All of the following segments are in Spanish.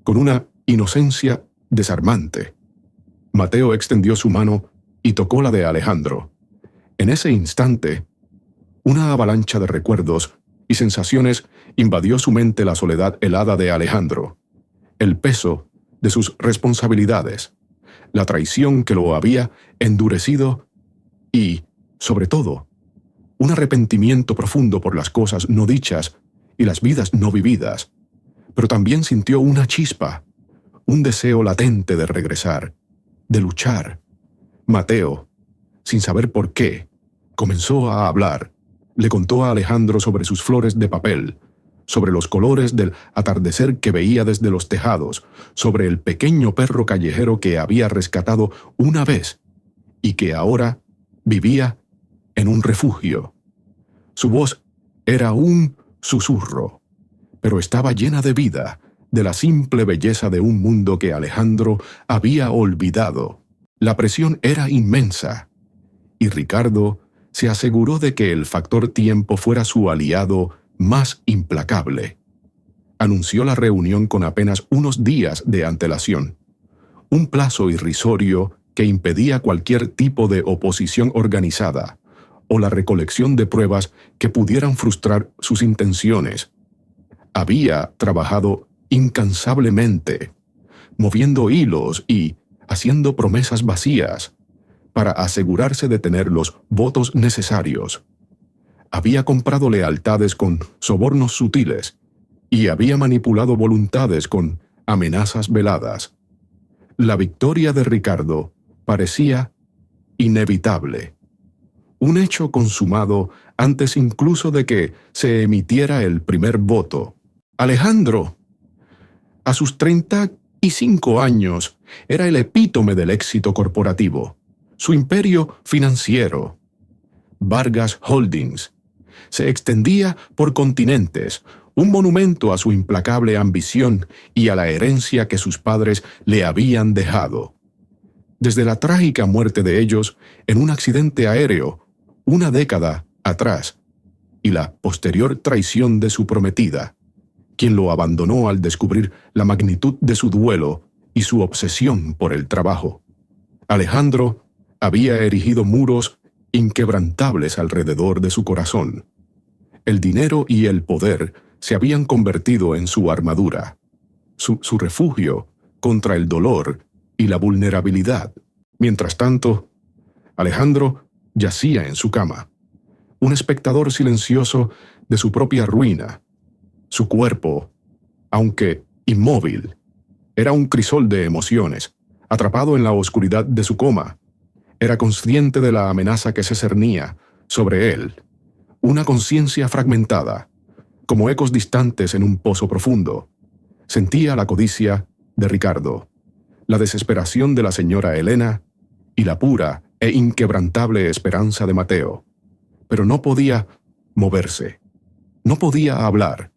con una inocencia desarmante. Mateo extendió su mano y tocó la de Alejandro. En ese instante, una avalancha de recuerdos y sensaciones invadió su mente. La soledad helada de Alejandro, el peso de sus responsabilidades, la traición que lo había endurecido y, sobre todo, un arrepentimiento profundo por las cosas no dichas y las vidas no vividas. Pero también sintió una chispa, un deseo latente de regresar, de luchar. Mateo, sin saber por qué, comenzó a hablar. Le contó a Alejandro sobre sus flores de papel, sobre los colores del atardecer que veía desde los tejados, sobre el pequeño perro callejero que había rescatado una vez y que ahora vivía en un refugio. Su voz era un susurro, pero estaba llena de vida, de la simple belleza de un mundo que Alejandro había olvidado. La presión era inmensa, y Ricardo se aseguró de que el factor tiempo fuera su aliado más implacable. Anunció la reunión con apenas unos días de antelación, un plazo irrisorio que impedía cualquier tipo de oposición organizada o la recolección de pruebas que pudieran frustrar sus intenciones. Había trabajado incansablemente, moviendo hilos y haciendo promesas vacías, para asegurarse de tener los votos necesarios. Había comprado lealtades con sobornos sutiles y había manipulado voluntades con amenazas veladas. La victoria de Ricardo parecía inevitable, un hecho consumado antes incluso de que se emitiera el primer voto. Alejandro, a sus 35 años, era el epítome del éxito corporativo. Su imperio financiero, Vargas Holdings, se extendía por continentes, un monumento a su implacable ambición y a la herencia que sus padres le habían dejado. Desde la trágica muerte de ellos en un accidente aéreo, una década atrás, y la posterior traición de su prometida, quien lo abandonó al descubrir la magnitud de su duelo y su obsesión por el trabajo. Alejandro había erigido muros inquebrantables alrededor de su corazón. El dinero y el poder se habían convertido en su armadura, su refugio contra el dolor y la vulnerabilidad. Mientras tanto, Alejandro yacía en su cama, un espectador silencioso de su propia ruina. Su cuerpo, aunque inmóvil, era un crisol de emociones, atrapado en la oscuridad de su coma. Era consciente de la amenaza que se cernía sobre él, una conciencia fragmentada, como ecos distantes en un pozo profundo. Sentía la codicia de Ricardo, la desesperación de la señora Elena y la pura e inquebrantable esperanza de Mateo. Pero no podía moverse, no podía hablar,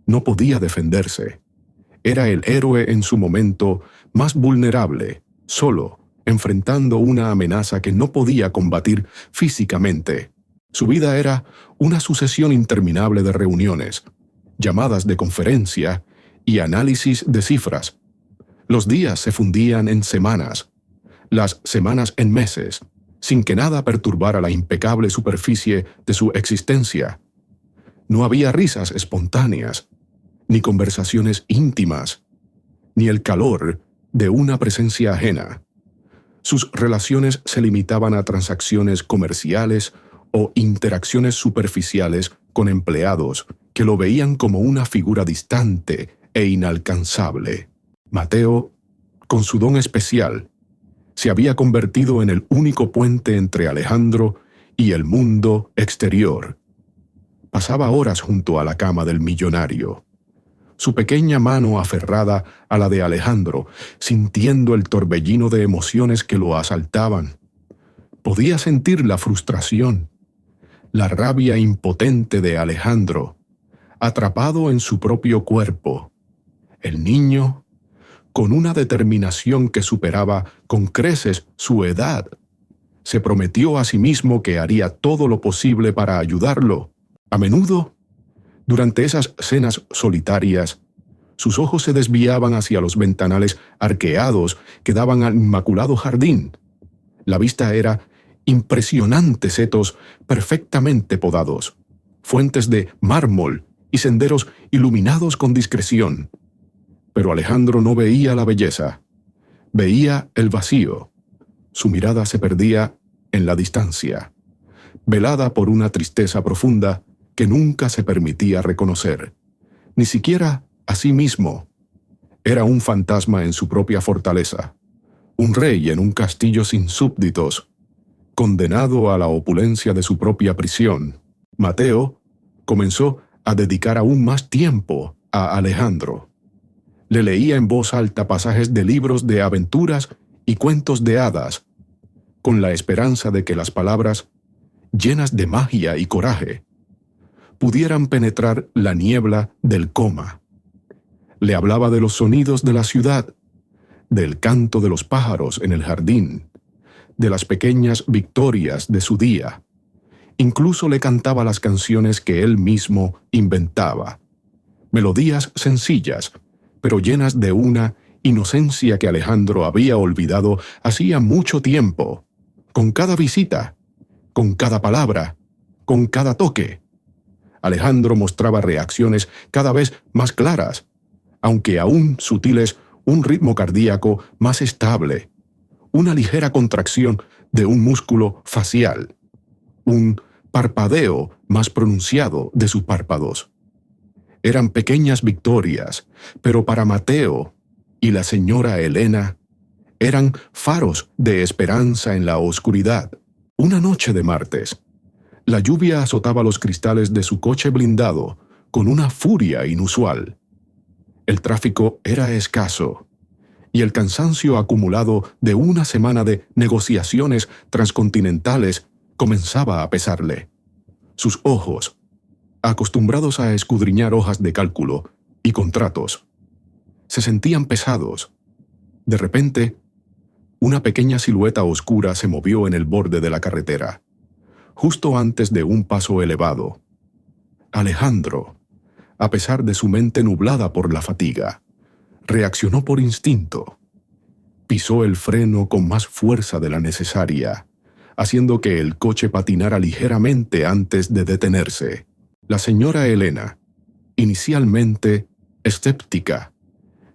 no podía defenderse. Era el héroe en su momento más vulnerable, solo, enfrentando una amenaza que no podía combatir físicamente. Su vida era una sucesión interminable de reuniones, llamadas de conferencia y análisis de cifras. Los días se fundían en semanas, las semanas en meses, sin que nada perturbara la impecable superficie de su existencia. No había risas espontáneas, ni conversaciones íntimas, ni el calor de una presencia ajena. Sus relaciones se limitaban a transacciones comerciales o interacciones superficiales con empleados que lo veían como una figura distante e inalcanzable. Mateo, con su don especial, se había convertido en el único puente entre Alejandro y el mundo exterior. Pasaba horas junto a la cama del millonario, su pequeña mano aferrada a la de Alejandro, sintiendo el torbellino de emociones que lo asaltaban. Podía sentir la frustración, la rabia impotente de Alejandro, atrapado en su propio cuerpo. El niño, con una determinación que superaba con creces su edad, se prometió a sí mismo que haría todo lo posible para ayudarlo. A menudo, durante esas cenas solitarias, Sus ojos se desviaban hacia los ventanales arqueados que daban al inmaculado jardín. La vista era impresionantes setos perfectamente podados, fuentes de mármol y senderos iluminados con discreción. Pero Alejandro no veía la belleza, veía el vacío. Su mirada se perdía en la distancia, velada por una tristeza profunda que nunca se permitía reconocer, ni siquiera a sí mismo. Era un fantasma en su propia fortaleza, un rey en un castillo sin súbditos, condenado a la opulencia de su propia prisión. Mateo comenzó a dedicar aún más tiempo a Alejandro. Le leía en voz alta pasajes de libros de aventuras y cuentos de hadas, con la esperanza de que las palabras, llenas de magia y coraje, pudieran penetrar la niebla del coma. Le hablaba de los sonidos de la ciudad, del canto de los pájaros en el jardín, de las pequeñas victorias de su día. Incluso le cantaba las canciones que él mismo inventaba. Melodías sencillas, pero llenas de una inocencia que Alejandro había olvidado hacía mucho tiempo. Con cada visita, con cada palabra, con cada toque, Alejandro mostraba reacciones cada vez más claras, aunque aún sutiles, un ritmo cardíaco más estable, una ligera contracción de un músculo facial, un parpadeo más pronunciado de sus párpados. Eran pequeñas victorias, pero para Mateo y la señora Elena eran faros de esperanza en la oscuridad. Una noche de martes, la lluvia azotaba los cristales de su coche blindado con una furia inusual. El tráfico era escaso, y el cansancio acumulado de una semana de negociaciones transcontinentales comenzaba a pesarle. Sus ojos, acostumbrados a escudriñar hojas de cálculo y contratos, se sentían pesados. De repente, una pequeña silueta oscura se movió en el borde de la carretera, justo antes de un paso elevado. Alejandro, a pesar de su mente nublada por la fatiga, reaccionó por instinto. Pisó el freno con más fuerza de la necesaria, haciendo que el coche patinara ligeramente antes de detenerse. La señora Elena, inicialmente escéptica,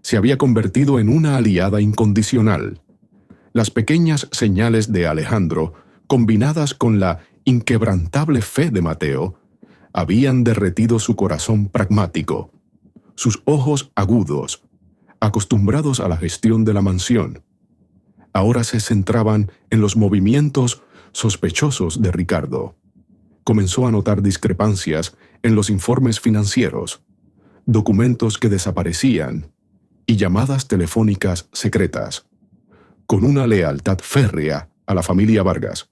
se había convertido en una aliada incondicional. Las pequeñas señales de Alejandro, combinadas con la inquebrantable fe de Mateo, habían derretido su corazón pragmático. Sus ojos agudos, acostumbrados a la gestión de la mansión, ahora se centraban en los movimientos sospechosos de Ricardo. Comenzó a notar discrepancias en los informes financieros, documentos que desaparecían y llamadas telefónicas secretas. Con una lealtad férrea a la familia Vargas,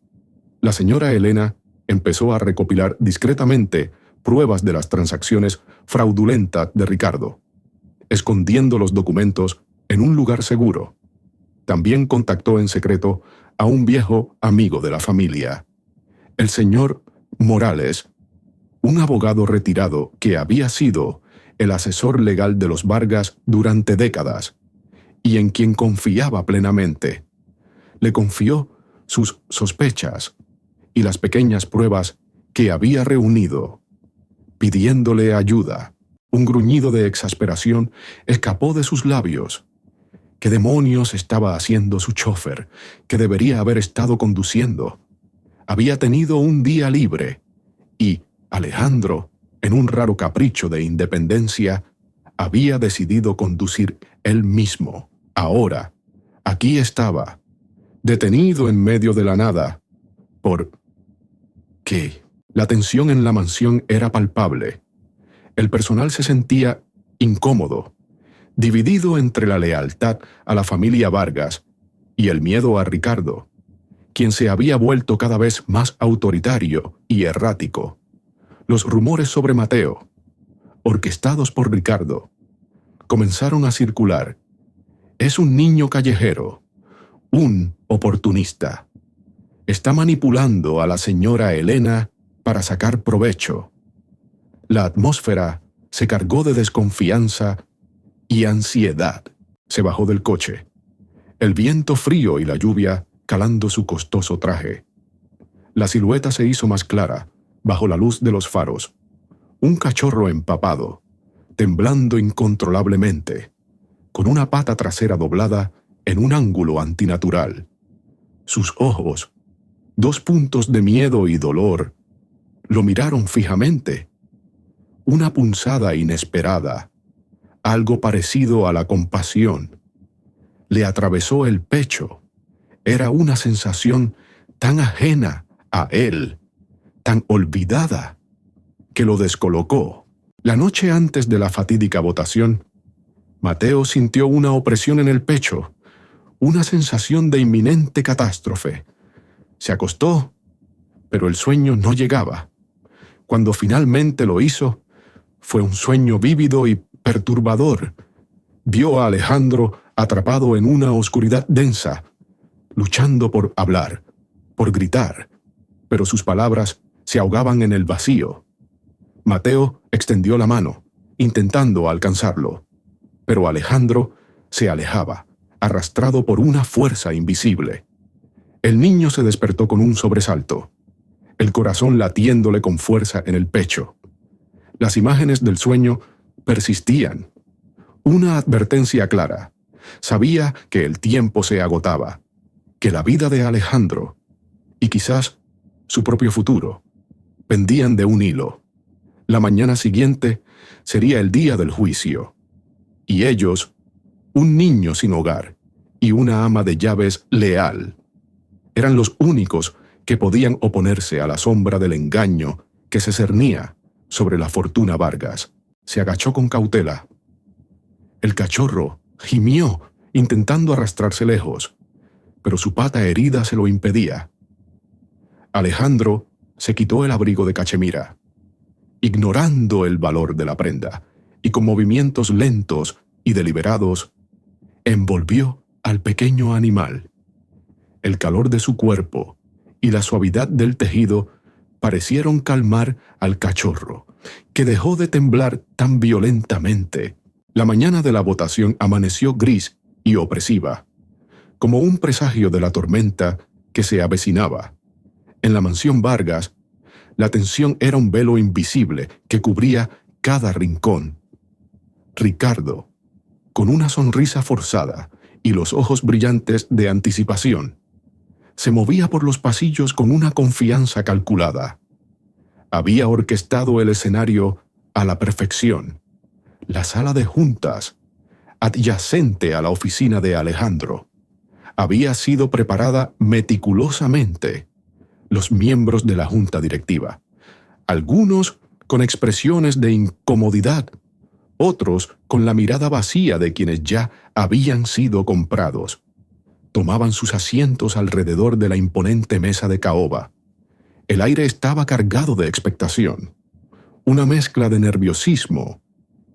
la señora Elena empezó a recopilar discretamente pruebas de las transacciones fraudulentas de Ricardo, escondiendo los documentos en un lugar seguro. También contactó en secreto a un viejo amigo de la familia, el señor Morales, un abogado retirado que había sido el asesor legal de los Vargas durante décadas y en quien confiaba plenamente. Le confió sus sospechas y las pequeñas pruebas que había reunido, pidiéndole ayuda. Un gruñido de exasperación escapó de sus labios. ¿Qué demonios estaba haciendo su chofer, que debería haber estado conduciendo? Había tenido un día libre, y Alejandro, en un raro capricho de independencia, había decidido conducir él mismo. Ahora, aquí estaba, detenido en medio de la nada. ¿Por qué? La tensión en la mansión era palpable. El personal se sentía incómodo, dividido entre la lealtad a la familia Vargas y el miedo a Ricardo, quien se había vuelto cada vez más autoritario y errático. Los rumores sobre Mateo, orquestados por Ricardo, comenzaron a circular. Es un niño callejero, un oportunista. Está manipulando a la señora Elena para sacar provecho. La atmósfera se cargó de desconfianza y ansiedad. Se bajó del coche, el viento frío y la lluvia calando su costoso traje. La silueta se hizo más clara bajo la luz de los faros. Un cachorro empapado, temblando incontrolablemente, con una pata trasera doblada en un ángulo antinatural. Sus ojos, 2 puntos de miedo y dolor, lo miraron fijamente. Una punzada inesperada, algo parecido a la compasión, le atravesó el pecho. Era una sensación tan ajena a él, tan olvidada, que lo descolocó. La noche antes de la fatídica votación, Mateo sintió una opresión en el pecho, una sensación de inminente catástrofe. Se acostó, pero el sueño no llegaba. Cuando finalmente lo hizo, fue un sueño vívido y perturbador. Vio a Alejandro atrapado en una oscuridad densa, luchando por hablar, por gritar, pero sus palabras se ahogaban en el vacío. Mateo extendió la mano, intentando alcanzarlo, pero Alejandro se alejaba, arrastrado por una fuerza invisible. El niño se despertó con un sobresalto, el corazón latiéndole con fuerza en el pecho. Las imágenes del sueño persistían. Una advertencia clara. Sabía que el tiempo se agotaba, que la vida de Alejandro, y quizás su propio futuro, pendían de un hilo. La mañana siguiente sería el día del juicio, y ellos, un niño sin hogar y una ama de llaves leal, eran los únicos que podían oponerse a la sombra del engaño que se cernía sobre la fortuna Vargas. Se agachó con cautela. El cachorro gimió, intentando arrastrarse lejos, pero su pata herida se lo impedía. Alejandro se quitó el abrigo de cachemira, ignorando el valor de la prenda, y con movimientos lentos y deliberados, envolvió al pequeño animal. El calor de su cuerpo y la suavidad del tejido parecieron calmar al cachorro, que dejó de temblar tan violentamente. La mañana de la votación amaneció gris y opresiva, como un presagio de la tormenta que se avecinaba. En la mansión Vargas, la tensión era un velo invisible que cubría cada rincón. Ricardo, con una sonrisa forzada y los ojos brillantes de anticipación, se movía por los pasillos con una confianza calculada. Había orquestado el escenario a la perfección. La sala de juntas, adyacente a la oficina de Alejandro, había sido preparada meticulosamente. Los miembros de la junta directiva, algunos con expresiones de incomodidad, otros con la mirada vacía de quienes ya habían sido comprados, tomaban sus asientos alrededor de la imponente mesa de caoba. El aire estaba cargado de expectación, una mezcla de nerviosismo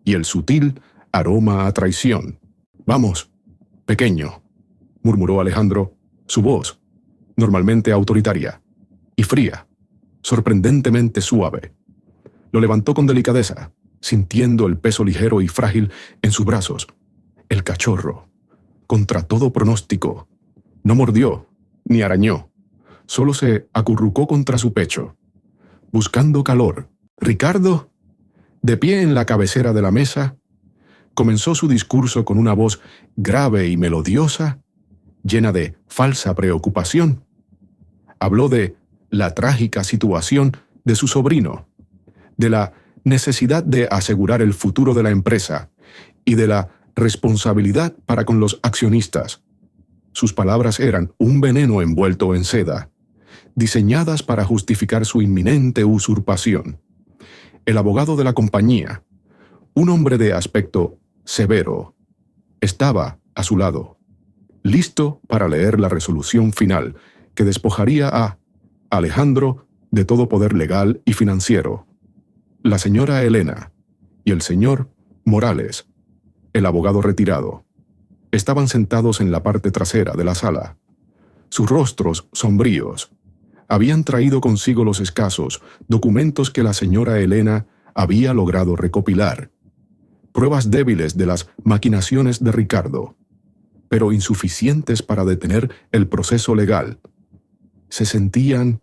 y el sutil aroma a traición. «Vamos, pequeño», murmuró Alejandro, su voz, normalmente autoritaria, y fría, sorprendentemente suave. Lo levantó con delicadeza, sintiendo el peso ligero y frágil en sus brazos. El cachorro, contra todo pronóstico, no mordió ni arañó, solo se acurrucó contra su pecho, buscando calor. Ricardo, de pie en la cabecera de la mesa, comenzó su discurso con una voz grave y melodiosa, llena de falsa preocupación. Habló de la trágica situación de su sobrino, de la necesidad de asegurar el futuro de la empresa y de la responsabilidad para con los accionistas. Sus palabras eran un veneno envuelto en seda, diseñadas para justificar su inminente usurpación. El abogado de la compañía, un hombre de aspecto severo, estaba a su lado, listo para leer la resolución final que despojaría a Alejandro de todo poder legal y financiero. La señora Elena y el señor Morales, el abogado retirado, estaban sentados en la parte trasera de la sala. Sus rostros sombríos habían traído consigo los escasos documentos que la señora Elena había logrado recopilar, pruebas débiles de las maquinaciones de Ricardo, pero insuficientes para detener el proceso legal. Se sentían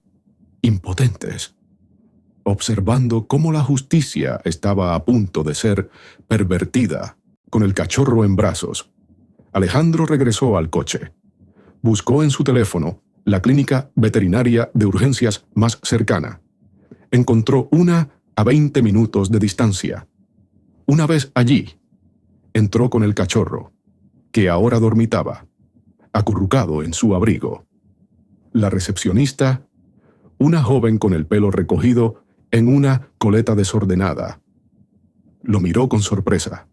impotentes, observando cómo la justicia estaba a punto de ser pervertida. Con el cachorro en brazos, Alejandro regresó al coche. Buscó en su teléfono la clínica veterinaria de urgencias más cercana. Encontró una a 20 minutos de distancia. Una vez allí, entró con el cachorro, que ahora dormitaba, acurrucado en su abrigo. La recepcionista, una joven con el pelo recogido en una coleta desordenada, lo miró con sorpresa.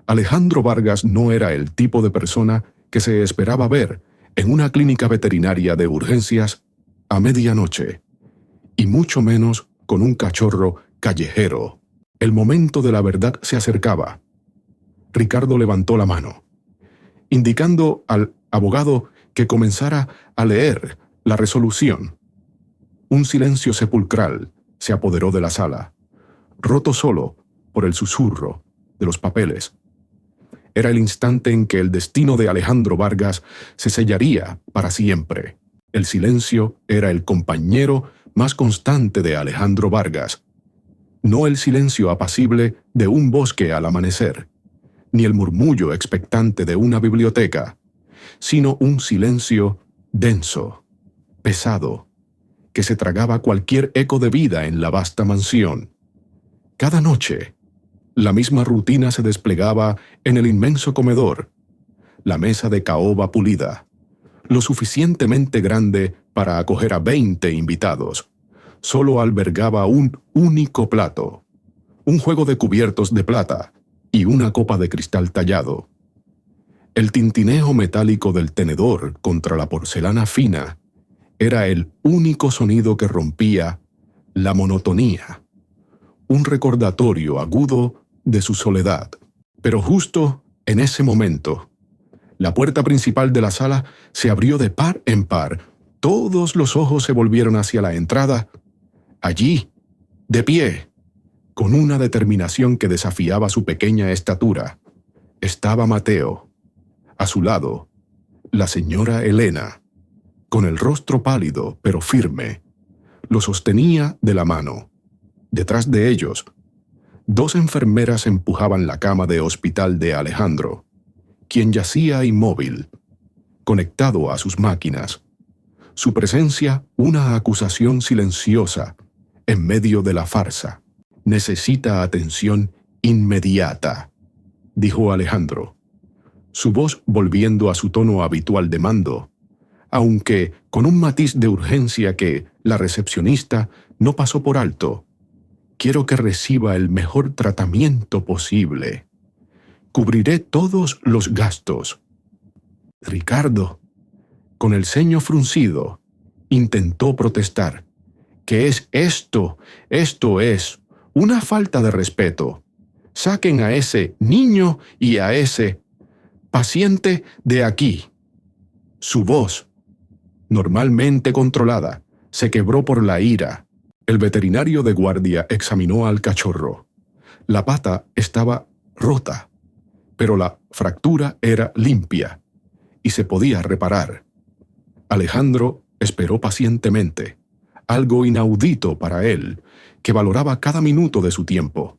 Alejandro Vargas no era el tipo de persona que se esperaba ver en una clínica veterinaria de urgencias a medianoche, y mucho menos con un cachorro callejero. El momento de la verdad se acercaba. Ricardo levantó la mano, indicando al abogado que comenzara a leer la resolución. Un silencio sepulcral se apoderó de la sala, roto solo por el susurro de los papeles. Era el instante en que el destino de Alejandro Vargas se sellaría para siempre. El silencio era el compañero más constante de Alejandro Vargas. No el silencio apacible de un bosque al amanecer, ni el murmullo expectante de una biblioteca, sino un silencio denso, pesado, que se tragaba cualquier eco de vida en la vasta mansión. Cada noche, la misma rutina se desplegaba en el inmenso comedor. La mesa de caoba pulida, lo suficientemente grande para acoger a 20 invitados, solo albergaba un único plato, un juego de cubiertos de plata y una copa de cristal tallado. El tintineo metálico del tenedor contra la porcelana fina era el único sonido que rompía la monotonía, un recordatorio agudo de su soledad. Pero justo en ese momento, la puerta principal de la sala se abrió de par en par. Todos los ojos se volvieron hacia la entrada. Allí, de pie, con una determinación que desafiaba su pequeña estatura, estaba Mateo. A su lado, la señora Elena, con el rostro pálido pero firme, lo sostenía de la mano. Detrás de ellos, 2 enfermeras empujaban la cama de hospital de Alejandro, quien yacía inmóvil, conectado a sus máquinas. Su presencia, una acusación silenciosa en medio de la farsa. Necesita atención inmediata, dijo Alejandro, su voz volviendo a su tono habitual de mando, aunque con un matiz de urgencia que la recepcionista no pasó por alto. Quiero que reciba el mejor tratamiento posible. Cubriré todos los gastos. Ricardo, con el ceño fruncido, intentó protestar. ¿Qué es esto? Esto es una falta de respeto. Saquen a ese niño y a ese paciente de aquí. Su voz, normalmente controlada, se quebró por la ira. El veterinario de guardia examinó al cachorro. La pata estaba rota, pero la fractura era limpia y se podía reparar. Alejandro esperó pacientemente, algo inaudito para él, que valoraba cada minuto de su tiempo.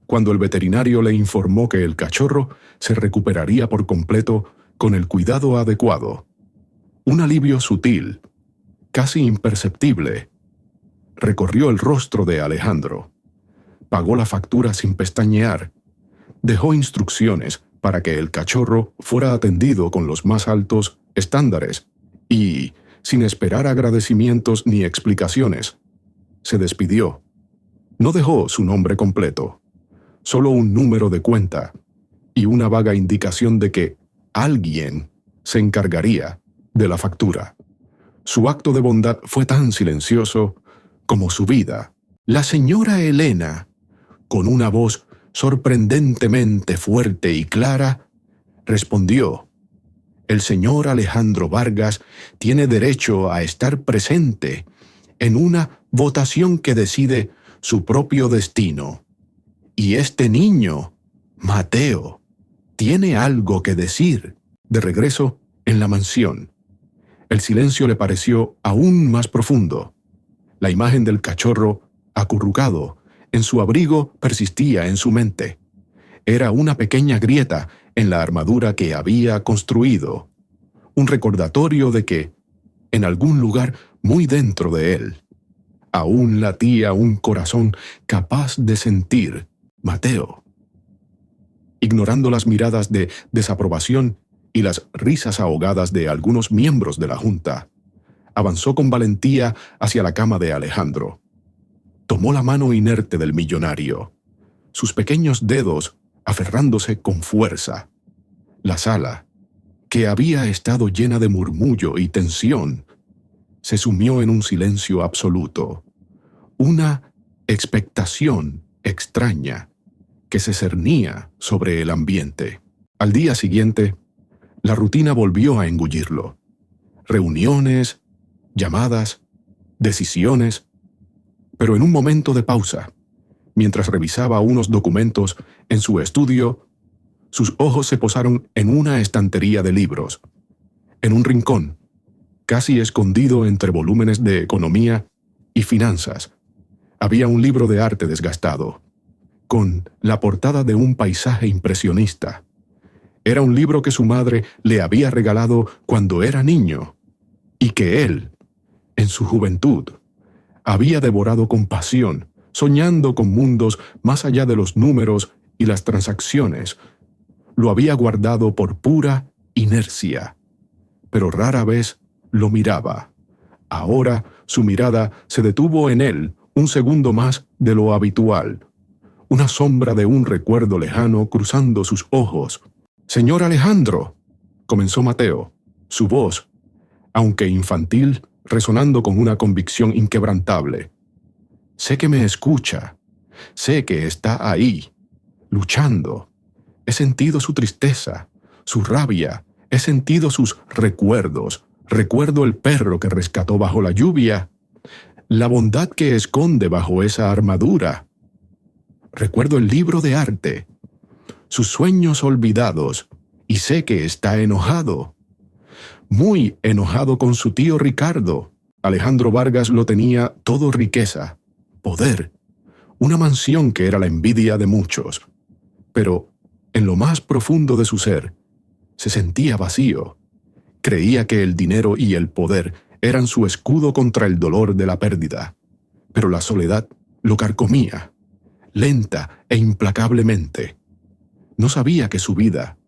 Cuando el veterinario le informó que el cachorro se recuperaría por completo con el cuidado adecuado, un alivio sutil, casi imperceptible, recorrió el rostro de Alejandro. Pagó la factura sin pestañear. Dejó instrucciones para que el cachorro fuera atendido con los más altos estándares y, sin esperar agradecimientos ni explicaciones, se despidió. No dejó su nombre completo, solo un número de cuenta y una vaga indicación de que alguien se encargaría de la factura. Su acto de bondad fue tan silencioso como su vida. La señora Elena, con una voz sorprendentemente fuerte y clara, respondió: el señor Alejandro Vargas tiene derecho a estar presente en una votación que decide su propio destino. Y este niño Mateo tiene algo que decir. De regreso, en la mansión, el silencio le pareció aún más profundo. La imagen del cachorro, acurrucado en su abrigo, persistía en su mente. Era una pequeña grieta en la armadura que había construido, un recordatorio de que, en algún lugar muy dentro de él, aún latía un corazón capaz de sentir. Mateo, ignorando las miradas de desaprobación y las risas ahogadas de algunos miembros de la junta, avanzó con valentía hacia la cama de Alejandro. Tomó la mano inerte del millonario, sus pequeños dedos aferrándose con fuerza. La sala, que había estado llena de murmullo y tensión, se sumió en un silencio absoluto, una expectación extraña que se cernía sobre el ambiente. Al día siguiente, la rutina volvió a engullirlo. Reuniones, llamadas, decisiones, pero en un momento de pausa, mientras revisaba unos documentos en su estudio, sus ojos se posaron en una estantería de libros. En un rincón, casi escondido entre volúmenes de economía y finanzas, había un libro de arte desgastado, con la portada de un paisaje impresionista. Era un libro que su madre le había regalado cuando era niño, y que él, en su juventud, había devorado con pasión, soñando con mundos más allá de los números y las transacciones. Lo había guardado por pura inercia, pero rara vez lo miraba. Ahora su mirada se detuvo en él un segundo más de lo habitual. Una sombra de un recuerdo lejano cruzando sus ojos. «Señor Alejandro», comenzó Mateo, su voz, aunque infantil, resonando con una convicción inquebrantable. «Sé que me escucha, sé que está ahí, luchando. He sentido su tristeza, su rabia, he sentido sus recuerdos. Recuerdo el perro que rescató bajo la lluvia, la bondad que esconde bajo esa armadura. Recuerdo el libro de arte, sus sueños olvidados, y sé que está enojado. Muy enojado con su tío Ricardo. Alejandro Vargas lo tenía todo: riqueza, poder, una mansión que era la envidia de muchos. Pero, en lo más profundo de su ser, se sentía vacío. Creía que el dinero y el poder eran su escudo contra el dolor de la pérdida. Pero la soledad lo carcomía, lenta e implacablemente. No sabía que su vida,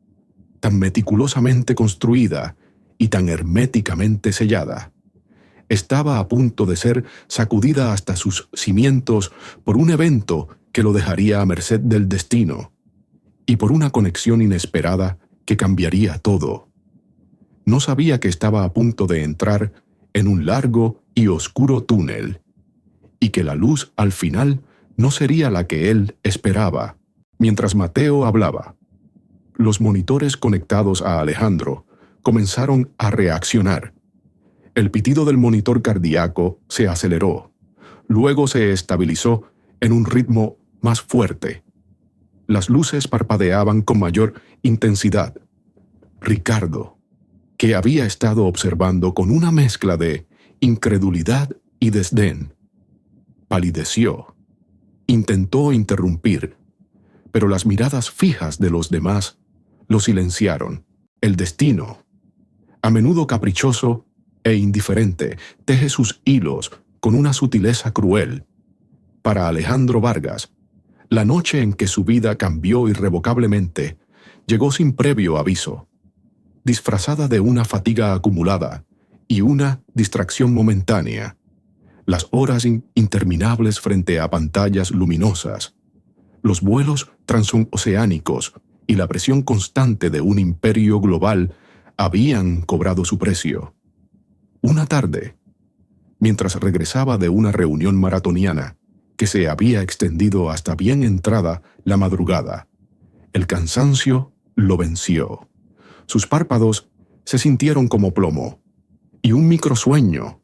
tan meticulosamente construida y tan herméticamente sellada, estaba a punto de ser sacudida hasta sus cimientos por un evento que lo dejaría a merced del destino, y por una conexión inesperada que cambiaría todo. No sabía que estaba a punto de entrar en un largo y oscuro túnel, y que la luz al final no sería la que él esperaba. Mientras Mateo hablaba, los monitores conectados a Alejandro comenzaron a reaccionar. El pitido del monitor cardíaco se aceleró, luego se estabilizó en un ritmo más fuerte. Las luces parpadeaban con mayor intensidad. Ricardo, que había estado observando con una mezcla de incredulidad y desdén, palideció. Intentó interrumpir, pero las miradas fijas de los demás lo silenciaron. El destino, a menudo caprichoso e indiferente, teje sus hilos con una sutileza cruel. Para Alejandro Vargas, la noche en que su vida cambió irrevocablemente llegó sin previo aviso, disfrazada de una fatiga acumulada y una distracción momentánea. Las horas interminables frente a pantallas luminosas, los vuelos transoceánicos y la presión constante de un imperio global habían cobrado su precio. Una tarde, mientras regresaba de una reunión maratoniana que se había extendido hasta bien entrada la madrugada, el cansancio lo venció. Sus párpados se sintieron como plomo, y un microsueño,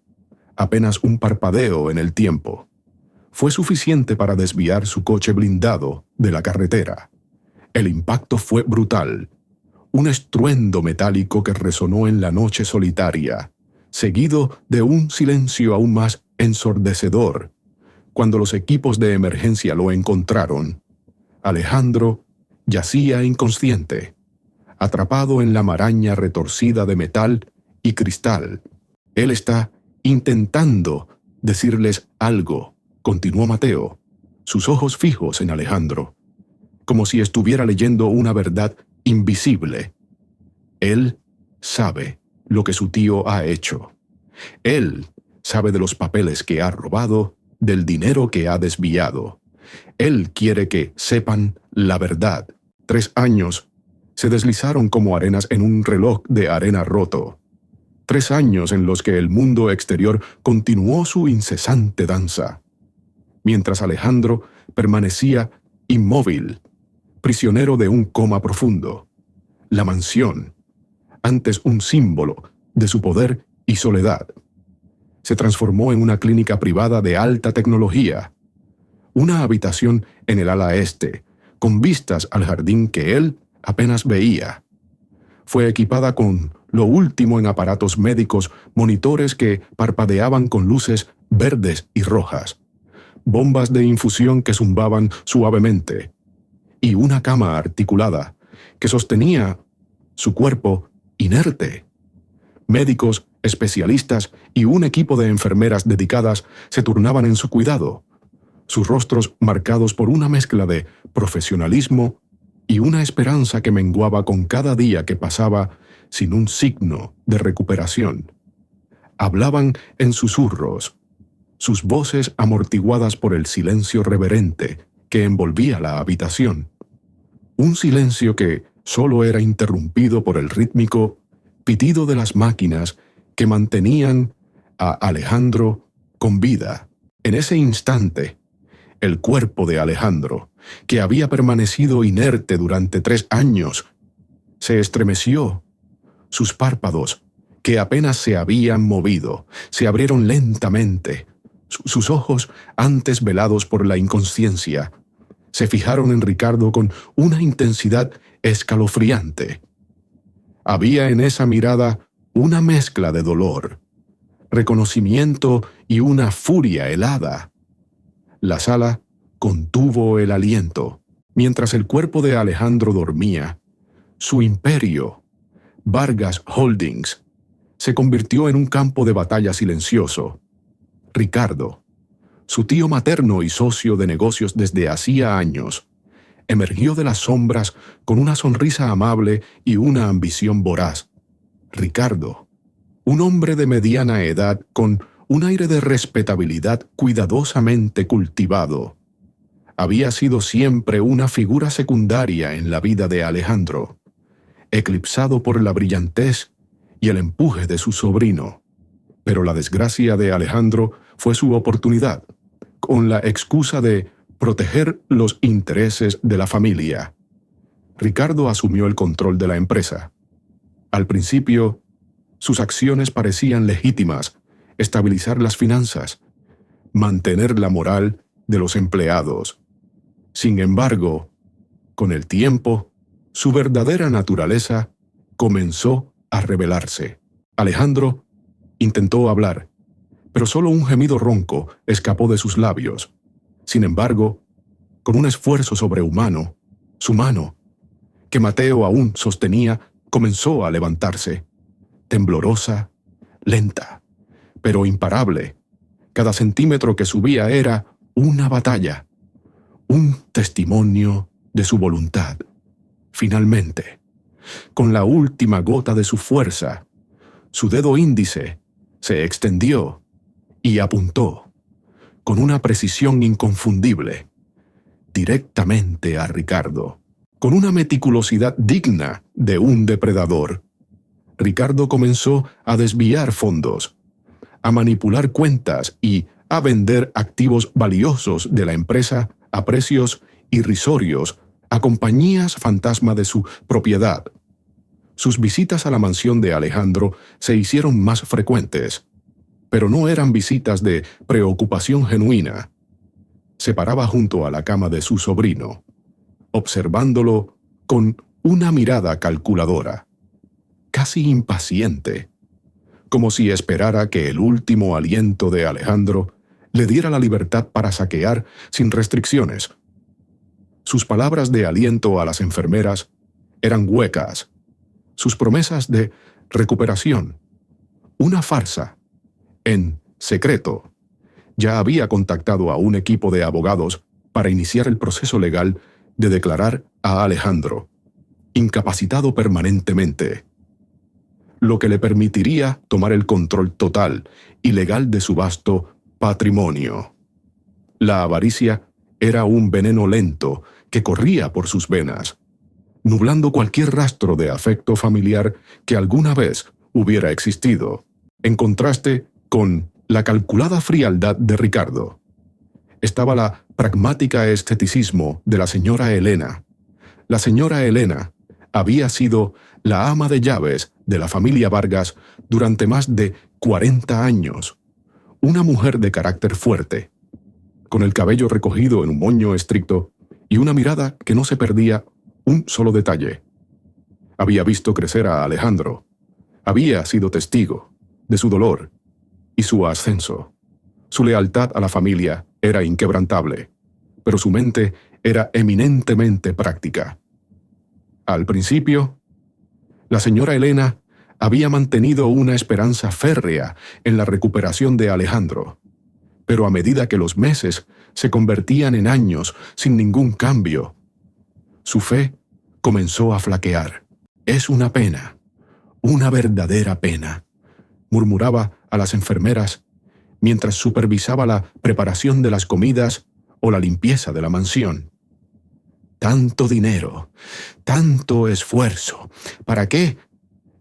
apenas un parpadeo en el tiempo, fue suficiente para desviar su coche blindado de la carretera. El impacto fue brutal. Un estruendo metálico que resonó en la noche solitaria, seguido de un silencio aún más ensordecedor. Cuando los equipos de emergencia lo encontraron, Alejandro yacía inconsciente, atrapado en la maraña retorcida de metal y cristal. Él está intentando decirles algo, continuó Mateo, sus ojos fijos en Alejandro, como si estuviera leyendo una verdad invisible. Él sabe lo que su tío ha hecho. Él sabe de los papeles que ha robado, del dinero que ha desviado. Él quiere que sepan la verdad. 3 años se deslizaron como arenas en un reloj de arena roto. 3 años en los que el mundo exterior continuó su incesante danza, mientras Alejandro permanecía inmóvil, prisionero de un coma profundo. La mansión, antes un símbolo de su poder y soledad, se transformó en una clínica privada de alta tecnología, una habitación en el ala este, con vistas al jardín que él apenas veía. Fue equipada con lo último en aparatos médicos, monitores que parpadeaban con luces verdes y rojas, bombas de infusión que zumbaban suavemente, y una cama articulada que sostenía su cuerpo inerte. Médicos, especialistas y un equipo de enfermeras dedicadas se turnaban en su cuidado, sus rostros marcados por una mezcla de profesionalismo y una esperanza que menguaba con cada día que pasaba sin un signo de recuperación. Hablaban en susurros, sus voces amortiguadas por el silencio reverente que envolvía la habitación. Un silencio que solo era interrumpido por el rítmico pitido de las máquinas que mantenían a Alejandro con vida. En ese instante, el cuerpo de Alejandro, que había permanecido inerte durante 3 años, se estremeció. Sus párpados, que apenas se habían movido, se abrieron lentamente. Sus ojos, antes velados por la inconsciencia, se fijaron en Ricardo con una intensidad escalofriante. Había en esa mirada una mezcla de dolor, reconocimiento y una furia helada. La sala contuvo el aliento. Mientras el cuerpo de Alejandro dormía, su imperio, Vargas Holdings, se convirtió en un campo de batalla silencioso. Ricardo, su tío materno y socio de negocios desde hacía años, emergió de las sombras con una sonrisa amable y una ambición voraz. Ricardo, un hombre de mediana edad con un aire de respetabilidad cuidadosamente cultivado, había sido siempre una figura secundaria en la vida de Alejandro, eclipsado por la brillantez y el empuje de su sobrino. Pero la desgracia de Alejandro fue su oportunidad, con la excusa de proteger los intereses de la familia. Ricardo asumió el control de la empresa. Al principio, sus acciones parecían legítimas: estabilizar las finanzas, mantener la moral de los empleados. Sin embargo, con el tiempo, su verdadera naturaleza comenzó a revelarse. Alejandro intentó hablar, pero solo un gemido ronco escapó de sus labios. Sin embargo, con un esfuerzo sobrehumano, su mano, que Mateo aún sostenía, comenzó a levantarse, temblorosa, lenta, pero imparable. Cada centímetro que subía era una batalla, un testimonio de su voluntad. Finalmente, con la última gota de su fuerza, su dedo índice se extendió y apuntó, con una precisión inconfundible, directamente a Ricardo. Con una meticulosidad digna de un depredador, Ricardo comenzó a desviar fondos, a manipular cuentas y a vender activos valiosos de la empresa a precios irrisorios a compañías fantasma de su propiedad. Sus visitas a la mansión de Alejandro se hicieron más frecuentes, pero no eran visitas de preocupación genuina. Se paraba junto a la cama de su sobrino, observándolo con una mirada calculadora, casi impaciente, como si esperara que el último aliento de Alejandro le diera la libertad para saquear sin restricciones. Sus palabras de aliento a las enfermeras eran huecas, sus promesas de recuperación, una farsa. En secreto, ya había contactado a un equipo de abogados para iniciar el proceso legal de declarar a Alejandro incapacitado permanentemente, lo que le permitiría tomar el control total y legal de su vasto patrimonio. La avaricia era un veneno lento que corría por sus venas, nublando cualquier rastro de afecto familiar que alguna vez hubiera existido, en contraste con la calculada frialdad de Ricardo. Estaba la pragmática esteticismo de la señora Elena. La señora Elena había sido la ama de llaves de la familia Vargas durante más de 40 años, una mujer de carácter fuerte, con el cabello recogido en un moño estricto y una mirada que no se perdía un solo detalle. Había visto crecer a Alejandro, había sido testigo de su dolor y su ascenso. Su lealtad a la familia era inquebrantable, pero su mente era eminentemente práctica. Al principio, la señora Elena había mantenido una esperanza férrea en la recuperación de Alejandro, pero a medida que los meses se convertían en años sin ningún cambio, su fe comenzó a flaquear. «Es una pena, una verdadera pena», murmuraba a las enfermeras mientras supervisaba la preparación de las comidas o la limpieza de la mansión. «Tanto dinero, tanto esfuerzo, ¿para qué?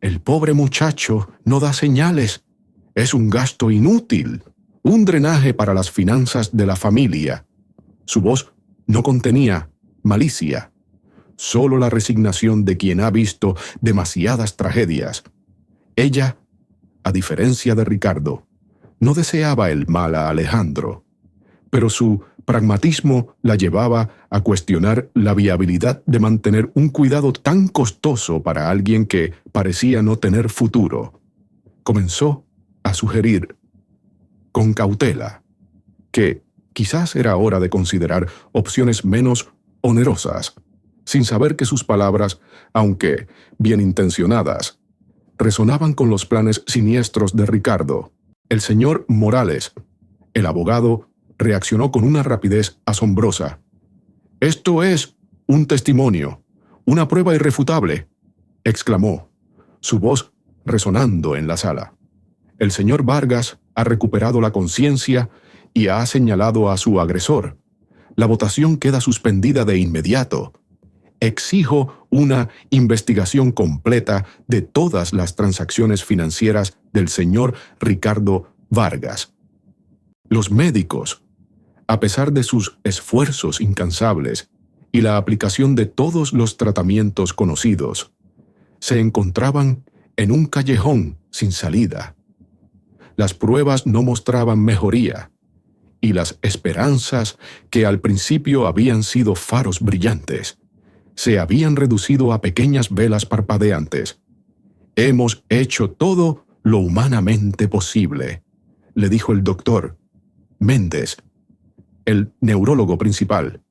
El pobre muchacho no da señales. Es un gasto inútil, un drenaje para las finanzas de la familia». Su voz no contenía malicia, solo la resignación de quien ha visto demasiadas tragedias. Ella, a diferencia de Ricardo, no deseaba el mal a Alejandro, pero su pragmatismo la llevaba a cuestionar la viabilidad de mantener un cuidado tan costoso para alguien que parecía no tener futuro. Comenzó a sugerir, con cautela, que quizás era hora de considerar opciones menos onerosas, sin saber que sus palabras, aunque bien intencionadas, resonaban con los planes siniestros de Ricardo. El señor Morales, el abogado, reaccionó con una rapidez asombrosa. «Esto es un testimonio, una prueba irrefutable», exclamó, su voz resonando en la sala. «El señor Vargas ha recuperado la conciencia y ha señalado a su agresor. La votación queda suspendida de inmediato. Exijo una investigación completa de todas las transacciones financieras del señor Ricardo Vargas». Los médicos, a pesar de sus esfuerzos incansables y la aplicación de todos los tratamientos conocidos, se encontraban en un callejón sin salida. Las pruebas no mostraban mejoría, y las esperanzas que al principio habían sido faros brillantes se habían reducido a pequeñas velas parpadeantes. «Hemos hecho todo lo humanamente posible», le dijo el doctor Méndez, el neurólogo principal,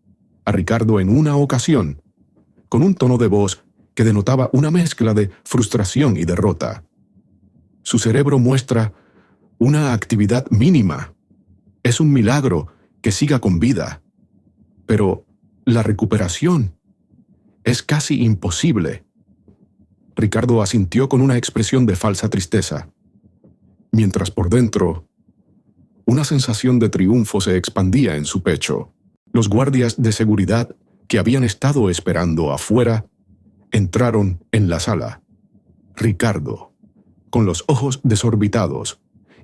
a Ricardo en una ocasión, con un tono de voz que denotaba una mezcla de frustración y derrota. «Su cerebro muestra una actividad mínima. Es un milagro que siga con vida. Pero la recuperación es casi imposible». Ricardo asintió con una expresión de falsa tristeza, mientras por dentro una sensación de triunfo se expandía en su pecho. Los guardias de seguridad que habían estado esperando afuera entraron en la sala. Ricardo, con los ojos desorbitados,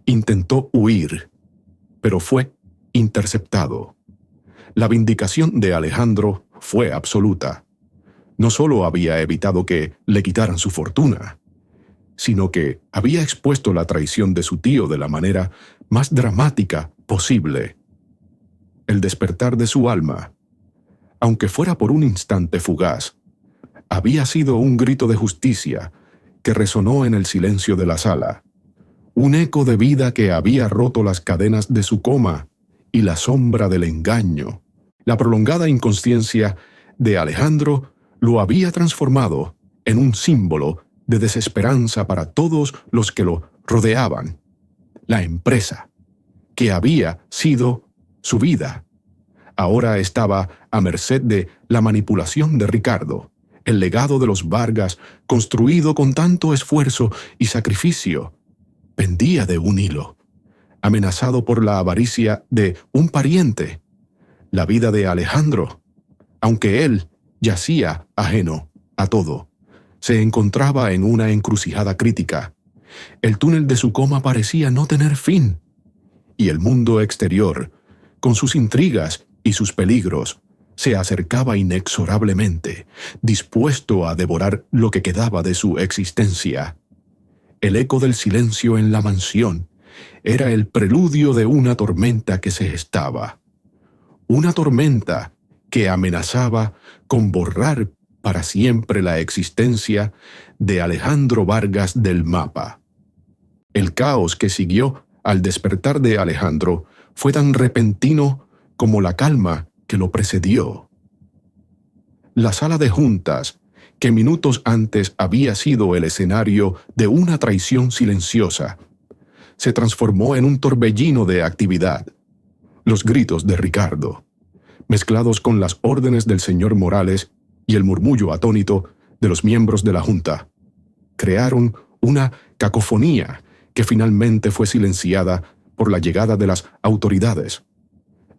intentó huir, pero fue interceptado. La vindicación de Alejandro fue absoluta. No solo había evitado que le quitaran su fortuna, sino que había expuesto la traición de su tío de la manera más dramática posible. El despertar de su alma, aunque fuera por un instante fugaz, había sido un grito de justicia que resonó en el silencio de la sala, un eco de vida que había roto las cadenas de su coma y la sombra del engaño. La prolongada inconsciencia de Alejandro lo había transformado en un símbolo de desesperanza para todos los que lo rodeaban. La empresa, que había sido su vida, ahora estaba a merced de la manipulación de Ricardo. El legado de los Vargas, construido con tanto esfuerzo y sacrificio, pendía de un hilo, amenazado por la avaricia de un pariente. La vida de Alejandro, aunque él yacía ajeno a todo, se encontraba en una encrucijada crítica. El túnel de su coma parecía no tener fin, y el mundo exterior, con sus intrigas y sus peligros, se acercaba inexorablemente, dispuesto a devorar lo que quedaba de su existencia. El eco del silencio en la mansión era el preludio de una tormenta que se gestaba. Una tormenta que amenazaba con borrar para siempre la existencia de Alejandro Vargas del mapa. El caos que siguió al despertar de Alejandro fue tan repentino como la calma que lo precedió. La sala de juntas, que minutos antes había sido el escenario de una traición silenciosa, se transformó en un torbellino de actividad. Los gritos de Ricardo, mezclados con las órdenes del señor Morales y el murmullo atónito de los miembros de la junta, crearon una cacofonía que finalmente fue silenciada por la llegada de las autoridades.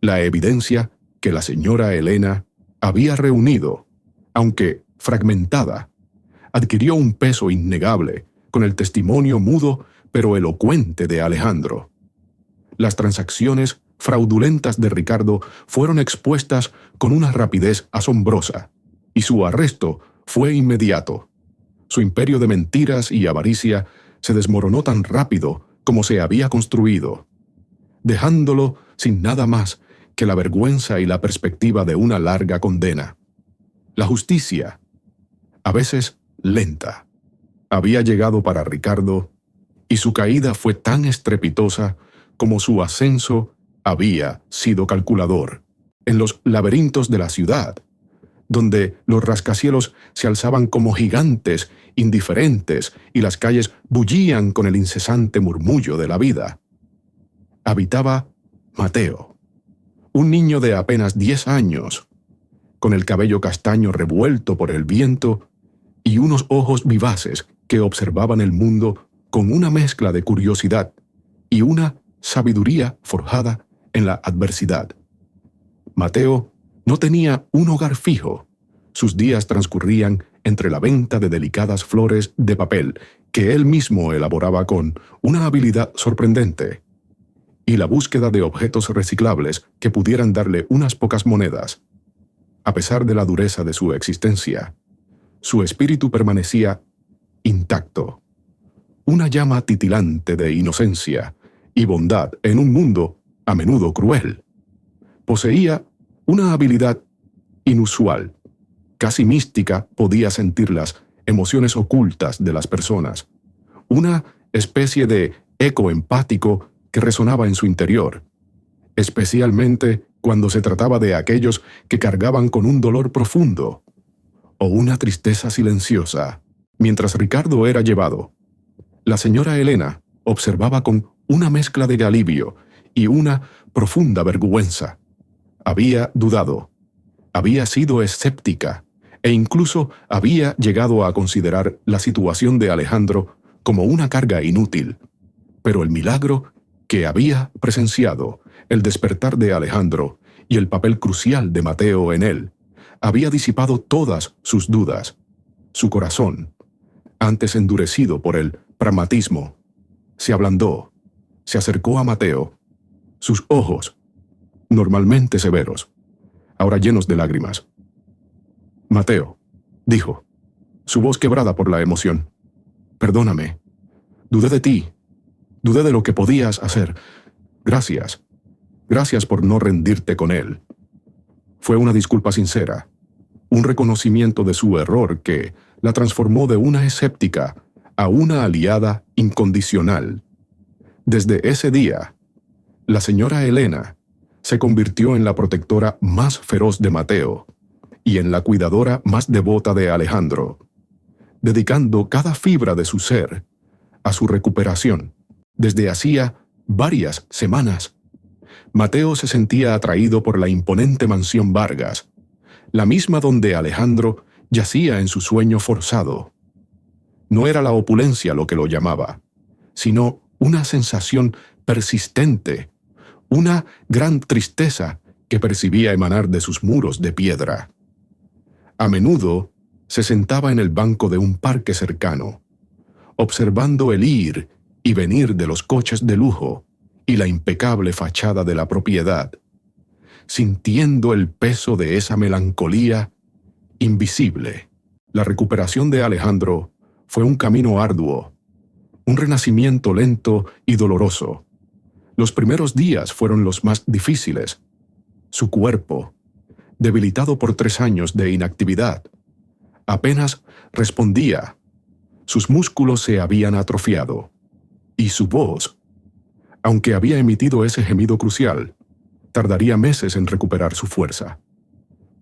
La evidencia que la señora Elena había reunido, aunque fragmentada, adquirió un peso innegable con el testimonio mudo pero elocuente de Alejandro. Las transacciones fraudulentas de Ricardo fueron expuestas con una rapidez asombrosa, y su arresto fue inmediato. Su imperio de mentiras y avaricia se desmoronó tan rápido como se había construido, dejándolo sin nada más que la vergüenza y la perspectiva de una larga condena. La justicia, a veces lenta, había llegado para Ricardo, y su caída fue tan estrepitosa como su ascenso había sido calculador. En los laberintos de la ciudad, donde los rascacielos se alzaban como gigantes indiferentes y las calles bullían con el incesante murmullo de la vida, habitaba Mateo, un niño de apenas 10 años, con el cabello castaño revuelto por el viento y unos ojos vivaces que observaban el mundo con una mezcla de curiosidad y una sabiduría forjada en la adversidad. Mateo no tenía un hogar fijo. Sus días transcurrían entre la venta de delicadas flores de papel que él mismo elaboraba con una habilidad sorprendente, y la búsqueda de objetos reciclables que pudieran darle unas pocas monedas. A pesar de la dureza de su existencia, su espíritu permanecía intacto. Una llama titilante de inocencia y bondad en un mundo a menudo cruel. Poseía una habilidad inusual. Casi mística podía sentir las emociones ocultas de las personas. Una especie de eco empático que resonaba en su interior, especialmente cuando se trataba de aquellos que cargaban con un dolor profundo o una tristeza silenciosa. Mientras Ricardo era llevado, la señora Elena observaba con una mezcla de alivio y una profunda vergüenza. Había dudado, había sido escéptica e incluso había llegado a considerar la situación de Alejandro como una carga inútil. Pero el milagro que había presenciado, el despertar de Alejandro y el papel crucial de Mateo en él, había disipado todas sus dudas. Su corazón, antes endurecido por el pragmatismo, se ablandó, se acercó a Mateo. Sus ojos, normalmente severos, ahora llenos de lágrimas. «Mateo», dijo, su voz quebrada por la emoción, «perdóname. Dudé de ti. Dudé de lo que podías hacer. Gracias. Gracias por no rendirte con él. Fue una disculpa sincera, un reconocimiento de su error que la transformó de una escéptica a una aliada incondicional. Desde ese día, la señora Elena se convirtió en la protectora más feroz de Mateo y en la cuidadora más devota de Alejandro, dedicando cada fibra de su ser a su recuperación. Desde hacía varias semanas, Mateo se sentía atraído por la imponente mansión Vargas, la misma donde Alejandro yacía en su sueño forzado. No era la opulencia lo que lo llamaba, sino una sensación persistente, una gran tristeza que percibía emanar de sus muros de piedra. A menudo se sentaba en el banco de un parque cercano, observando el ir y venir de los coches de lujo y la impecable fachada de la propiedad, sintiendo el peso de esa melancolía invisible. La recuperación de Alejandro fue un camino arduo, un renacimiento lento y doloroso. Los primeros días fueron los más difíciles. Su cuerpo, debilitado por 3 años de inactividad, apenas respondía. Sus músculos se habían atrofiado, y su voz, aunque había emitido ese gemido crucial, tardaría meses en recuperar su fuerza.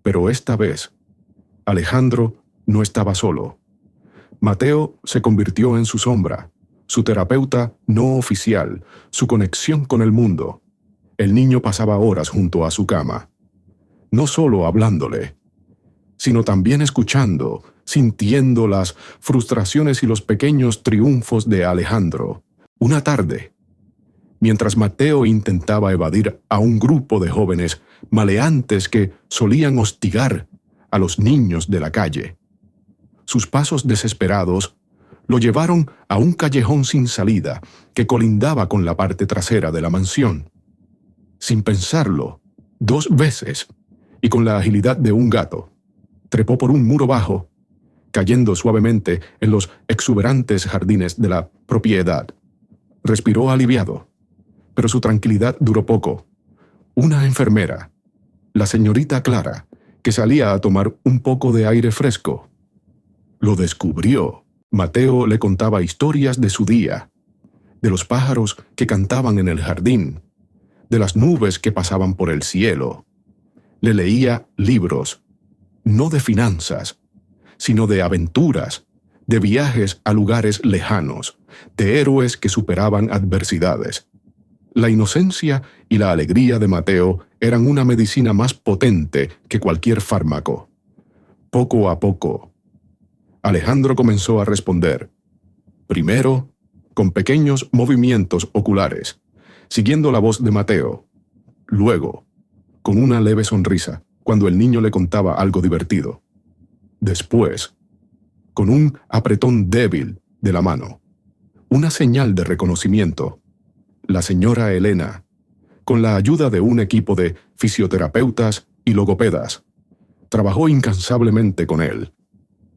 Pero esta vez, Alejandro no estaba solo. Mateo se convirtió en su sombra, su terapeuta no oficial, su conexión con el mundo. El niño pasaba horas junto a su cama, no solo hablándole, sino también escuchando, sintiendo las frustraciones y los pequeños triunfos de Alejandro. Una tarde, mientras Mateo intentaba evadir a un grupo de jóvenes maleantes que solían hostigar a los niños de la calle, sus pasos desesperados lo llevaron a un callejón sin salida que colindaba con la parte trasera de la mansión. Sin pensarlo, 2 veces, y con la agilidad de un gato, trepó por un muro bajo, cayendo suavemente en los exuberantes jardines de la propiedad. Respiró aliviado, pero su tranquilidad duró poco. Una enfermera, la señorita Clara, que salía a tomar un poco de aire fresco, lo descubrió. Mateo le contaba historias de su día, de los pájaros que cantaban en el jardín, de las nubes que pasaban por el cielo. Le leía libros, no de finanzas, sino de aventuras, de viajes a lugares lejanos, de héroes que superaban adversidades. La inocencia y la alegría de Mateo eran una medicina más potente que cualquier fármaco. Poco a poco, Alejandro comenzó a responder, primero con pequeños movimientos oculares, siguiendo la voz de Mateo, luego con una leve sonrisa cuando el niño le contaba algo divertido, después con un apretón débil de la mano, una señal de reconocimiento. La señora Elena, con la ayuda de un equipo de fisioterapeutas y logopedas, trabajó incansablemente con él.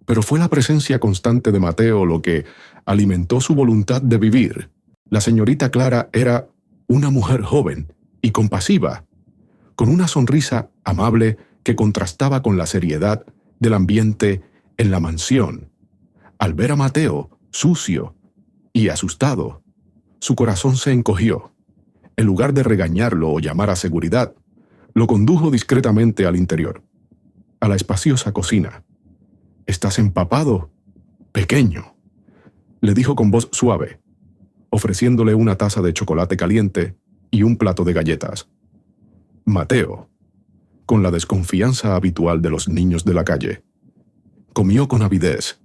Pero fue la presencia constante de Mateo lo que alimentó su voluntad de vivir. La señorita Clara era una mujer joven y compasiva, con una sonrisa amable que contrastaba con la seriedad del ambiente en la mansión. Al ver a Mateo, sucio y asustado, su corazón se encogió. En lugar de regañarlo o llamar a seguridad, lo condujo discretamente al interior, a la espaciosa cocina. «¿Estás empapado, pequeño?», le dijo con voz suave, ofreciéndole una taza de chocolate caliente y un plato de galletas. Mateo, con la desconfianza habitual de los niños de la calle, comió con avidez,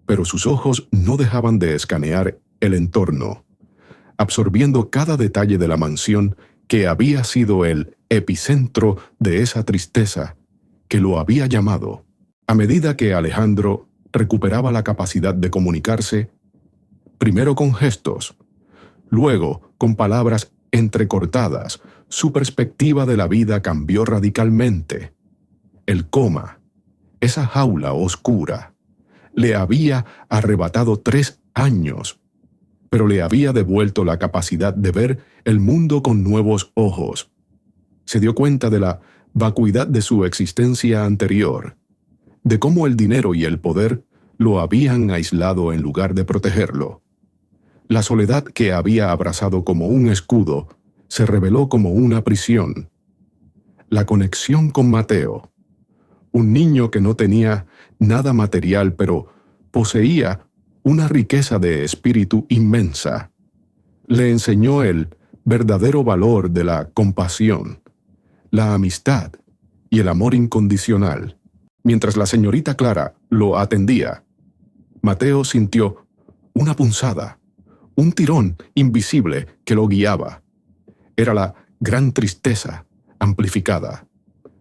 pero sus ojos no dejaban de escanear el entorno, absorbiendo cada detalle de la mansión que había sido el epicentro de esa tristeza que lo había llamado. A medida que Alejandro recuperaba la capacidad de comunicarse, primero con gestos, luego con palabras entrecortadas, su perspectiva de la vida cambió radicalmente. El coma, esa jaula oscura, le había arrebatado 3 años, pero le había devuelto la capacidad de ver el mundo con nuevos ojos. Se dio cuenta de la vacuidad de su existencia anterior, de cómo el dinero y el poder lo habían aislado en lugar de protegerlo. La soledad que había abrazado como un escudo se reveló como una prisión. La conexión con Mateo, un niño que no tenía nada material, pero poseía una riqueza de espíritu inmensa, le enseñó el verdadero valor de la compasión, la amistad y el amor incondicional. Mientras la señorita Clara lo atendía, Mateo sintió una punzada, un tirón invisible que lo guiaba. Era la gran tristeza amplificada,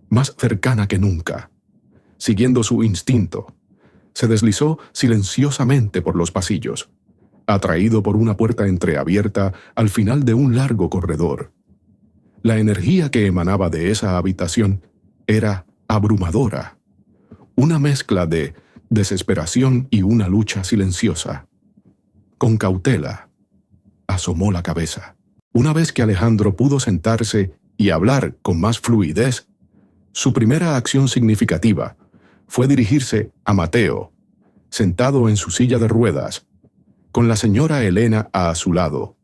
más cercana que nunca. Siguiendo su instinto, se deslizó silenciosamente por los pasillos, atraído por una puerta entreabierta al final de un largo corredor. La energía que emanaba de esa habitación era abrumadora, una mezcla de desesperación y una lucha silenciosa. Con cautela, asomó la cabeza. Una vez que Alejandro pudo sentarse y hablar con más fluidez, su primera acción significativa fue dirigirse a Mateo, sentado en su silla de ruedas, con la señora Elena a su lado.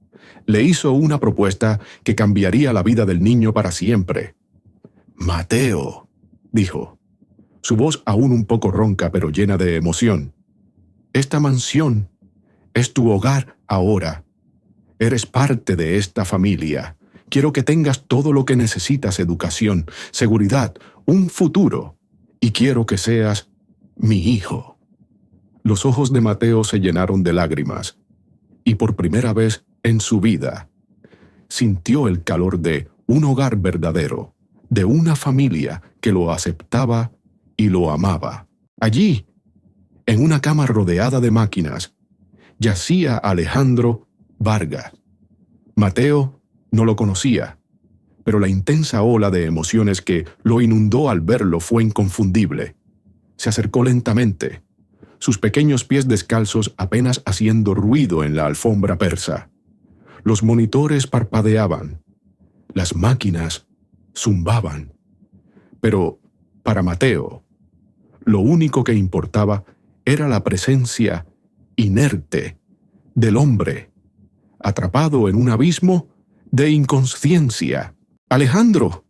Le hizo una propuesta que cambiaría la vida del niño para siempre. «Mateo», dijo, su voz aún un poco ronca pero llena de emoción. «Esta mansión es tu hogar ahora. Eres parte de esta familia. Quiero que tengas todo lo que necesitas: educación, seguridad, un futuro. Y quiero que seas mi hijo». Los ojos de Mateo se llenaron de lágrimas, y por primera vez en su vida sintió el calor de un hogar verdadero, de una familia que lo aceptaba y lo amaba. Allí, en una cama rodeada de máquinas, yacía Alejandro Vargas. Mateo no lo conocía, pero la intensa ola de emociones que lo inundó al verlo fue inconfundible. Se acercó lentamente, sus pequeños pies descalzos apenas haciendo ruido en la alfombra persa. Los monitores parpadeaban, las máquinas zumbaban. Pero para Mateo, lo único que importaba era la presencia inerte del hombre, atrapado en un abismo de inconsciencia. Alejandro,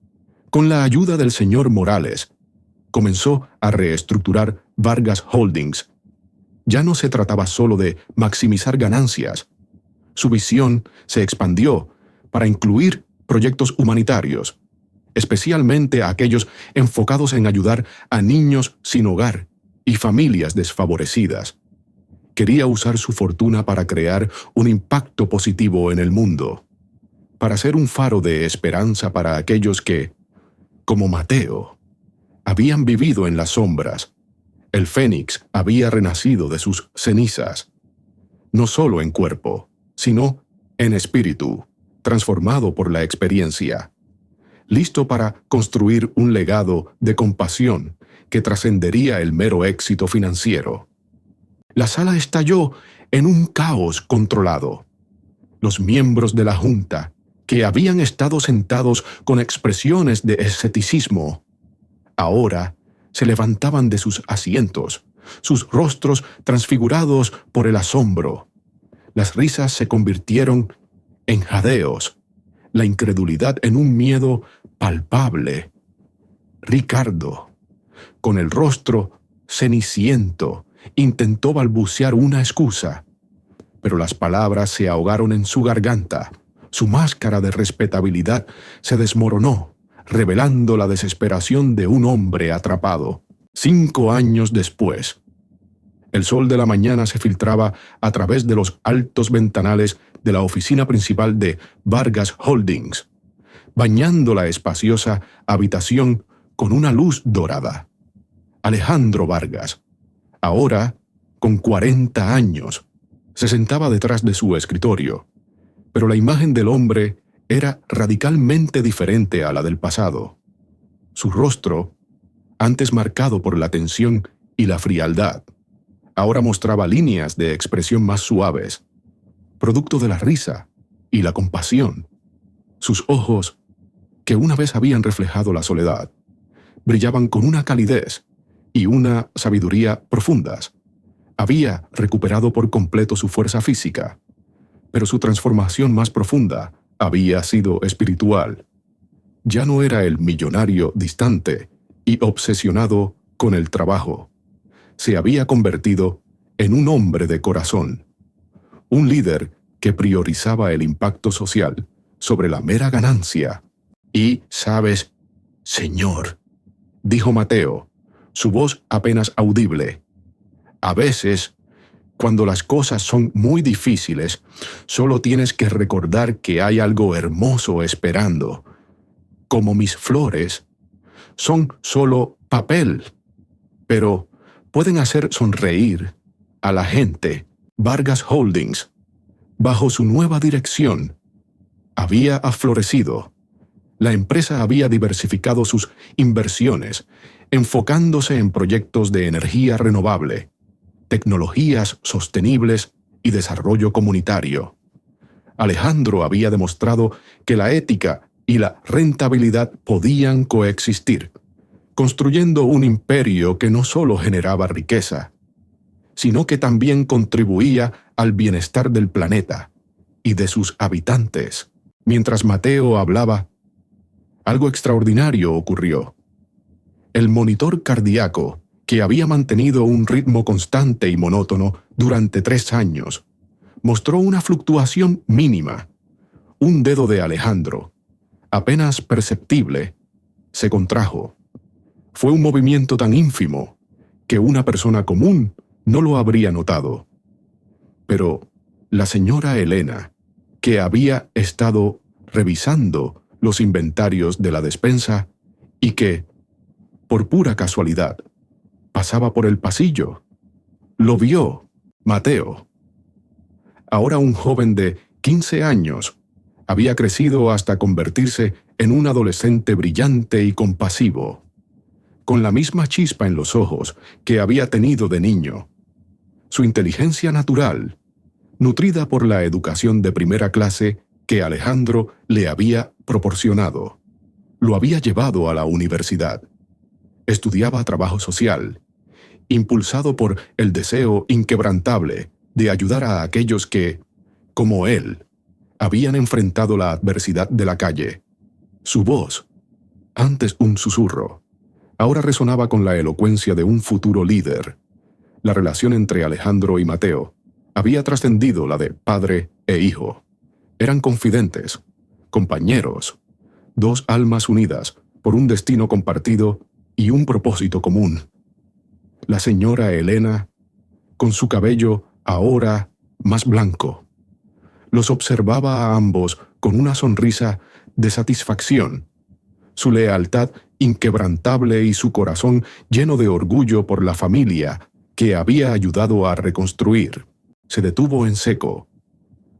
con la ayuda del señor Morales, comenzó a reestructurar Vargas Holdings. Ya no se trataba solo de maximizar ganancias. Su visión se expandió para incluir proyectos humanitarios, especialmente aquellos enfocados en ayudar a niños sin hogar y familias desfavorecidas. Quería usar su fortuna para crear un impacto positivo en el mundo, para ser un faro de esperanza para aquellos que, como Mateo, habían vivido en las sombras. El Fénix había renacido de sus cenizas, no solo en cuerpo, sino en espíritu, transformado por la experiencia, listo para construir un legado de compasión que trascendería el mero éxito financiero. La sala estalló en un caos controlado. Los miembros de la Junta, que habían estado sentados con expresiones de escepticismo, ahora se levantaban de sus asientos, sus rostros transfigurados por el asombro. Las risas se convirtieron en jadeos, la incredulidad en un miedo palpable. Ricardo, con el rostro ceniciento, intentó balbucear una excusa, pero las palabras se ahogaron en su garganta. Su máscara de respetabilidad se desmoronó, revelando la desesperación de un hombre atrapado. 5 años después, el sol de la mañana se filtraba a través de los altos ventanales de la oficina principal de Vargas Holdings, bañando la espaciosa habitación con una luz dorada. Alejandro Vargas, ahora con 40 años, se sentaba detrás de su escritorio, pero la imagen del hombre era radicalmente diferente a la del pasado. Su rostro, antes marcado por la tensión y la frialdad, ahora mostraba líneas de expresión más suaves, producto de la risa y la compasión. Sus ojos, que una vez habían reflejado la soledad, brillaban con una calidez y una sabiduría profundas. Había recuperado por completo su fuerza física, pero su transformación más profunda había sido espiritual. Ya no era el millonario distante y obsesionado con el trabajo. Se había convertido en un hombre de corazón, un líder que priorizaba el impacto social sobre la mera ganancia. Y, ¿sabes, Señor?, dijo Mateo, su voz apenas audible. A veces, cuando las cosas son muy difíciles, solo tienes que recordar que hay algo hermoso esperando. Como mis flores, son solo papel, pero pueden hacer sonreír a la gente. Vargas Holdings, bajo su nueva dirección, había aflorecido. La empresa había diversificado sus inversiones, enfocándose en proyectos de energía renovable, tecnologías sostenibles y desarrollo comunitario. Alejandro había demostrado que la ética y la rentabilidad podían coexistir, construyendo un imperio que no solo generaba riqueza, sino que también contribuía al bienestar del planeta y de sus habitantes. Mientras Mateo hablaba, algo extraordinario ocurrió. El monitor cardíaco, que había mantenido un ritmo constante y monótono durante 3 años, mostró una fluctuación mínima. Un dedo de Alejandro, apenas perceptible, se contrajo. Fue un movimiento tan ínfimo que una persona común no lo habría notado. Pero la señora Elena, que había estado revisando los inventarios de la despensa y que, por pura casualidad, pasaba por el pasillo, lo vio. Mateo, ahora un joven de 15 años, había crecido hasta convertirse en un adolescente brillante y compasivo, con la misma chispa en los ojos que había tenido de niño. Su inteligencia natural, nutrida por la educación de primera clase que Alejandro le había proporcionado, lo había llevado a la universidad. Estudiaba trabajo social, impulsado por el deseo inquebrantable de ayudar a aquellos que, como él, habían enfrentado la adversidad de la calle. Su voz, antes un susurro, ahora resonaba con la elocuencia de un futuro líder. La relación entre Alejandro y Mateo había trascendido la de padre e hijo. Eran confidentes, compañeros, 2 almas unidas por un destino compartido y un propósito común. La señora Elena, con su cabello ahora más blanco, los observaba a ambos con una sonrisa de satisfacción. Su lealtad inquebrantable y su corazón lleno de orgullo por la familia que había ayudado a reconstruir. Se detuvo en seco,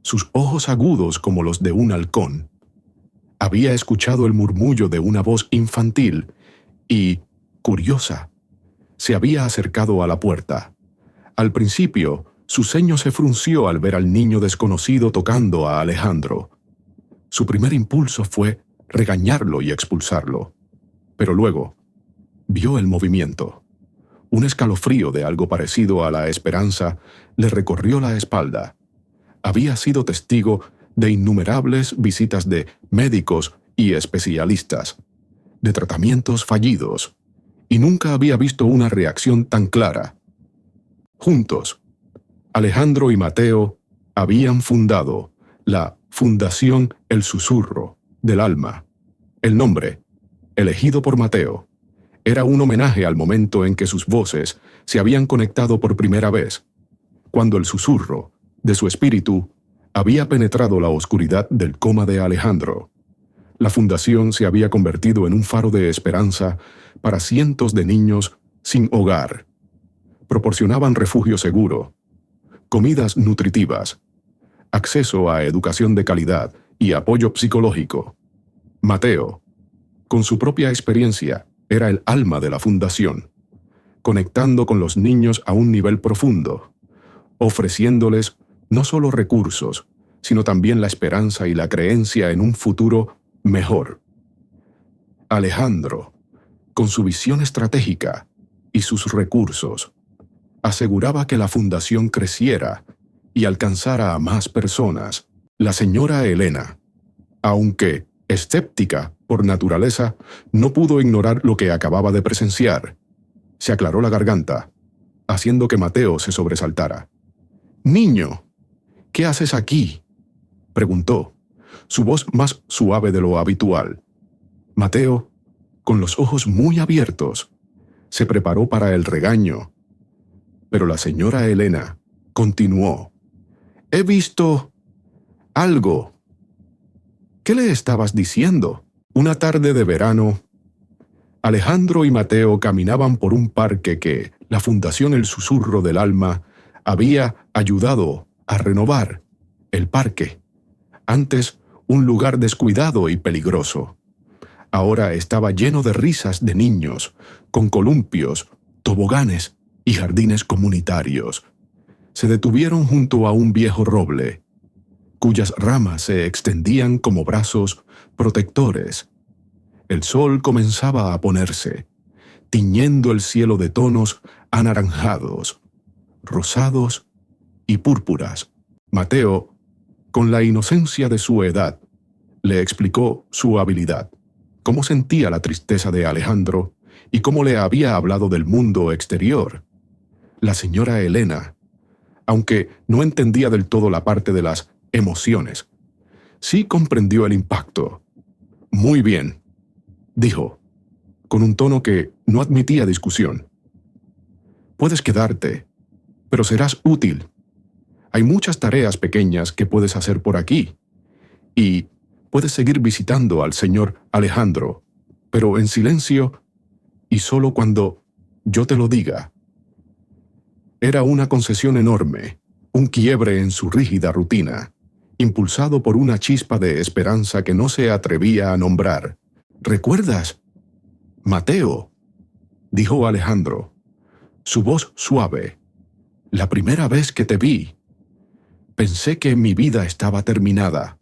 sus ojos agudos como los de un halcón. Había escuchado el murmullo de una voz infantil y, curiosa, se había acercado a la puerta. Al principio, su ceño se frunció al ver al niño desconocido tocando a Alejandro. Su primer impulso fue regañarlo y expulsarlo. Pero luego, vio el movimiento. Un escalofrío de algo parecido a la esperanza le recorrió la espalda. Había sido testigo de innumerables visitas de médicos y especialistas, de tratamientos fallidos, y nunca había visto una reacción tan clara. Juntos, Alejandro y Mateo habían fundado la Fundación El Susurro del Alma. El nombre, elegido por Mateo, era un homenaje al momento en que sus voces se habían conectado por primera vez, cuando el susurro de su espíritu había penetrado la oscuridad del coma de Alejandro. La fundación se había convertido en un faro de esperanza para cientos de niños sin hogar. Proporcionaban refugio seguro, comidas nutritivas, acceso a educación de calidad y apoyo psicológico. Mateo, con su propia experiencia, era el alma de la fundación, conectando con los niños a un nivel profundo, ofreciéndoles no solo recursos, sino también la esperanza y la creencia en un futuro mejor. Alejandro, con su visión estratégica y sus recursos. Aseguraba que la fundación creciera y alcanzara a más personas. La señora Elena, aunque escéptica por naturaleza, no pudo ignorar lo que acababa de presenciar. Se aclaró la garganta, haciendo que Mateo se sobresaltara. «Niño, ¿qué haces aquí?», preguntó, su voz más suave de lo habitual. Mateo, con los ojos muy abiertos, se preparó para el regaño. Pero la señora Elena continuó. «He visto algo». «¿Qué le estabas diciendo?». Una tarde de verano, Alejandro y Mateo caminaban por un parque que la Fundación El Susurro del Alma había ayudado a renovar. El parque, antes un lugar descuidado y peligroso, ahora estaba lleno de risas de niños, con columpios, toboganes y jardines comunitarios. Se detuvieron junto a un viejo roble, cuyas ramas se extendían como brazos protectores. El sol comenzaba a ponerse, tiñendo el cielo de tonos anaranjados, rosados y púrpuras. Mateo, con la inocencia de su edad, le explicó su habilidad, cómo sentía la tristeza de Alejandro y cómo le había hablado del mundo exterior. La señora Elena, aunque no entendía del todo la parte de las emociones, sí comprendió el impacto. «Muy bien», dijo, con un tono que no admitía discusión. «Puedes quedarte, pero serás útil. Hay muchas tareas pequeñas que puedes hacer por aquí. Y puedes seguir visitando al señor Alejandro, pero en silencio y solo cuando yo te lo diga». Era una concesión enorme, un quiebre en su rígida rutina, impulsado por una chispa de esperanza que no se atrevía a nombrar. «¿Recuerdas, Mateo?», dijo Alejandro, su voz suave. «La primera vez que te vi, pensé que mi vida estaba terminada,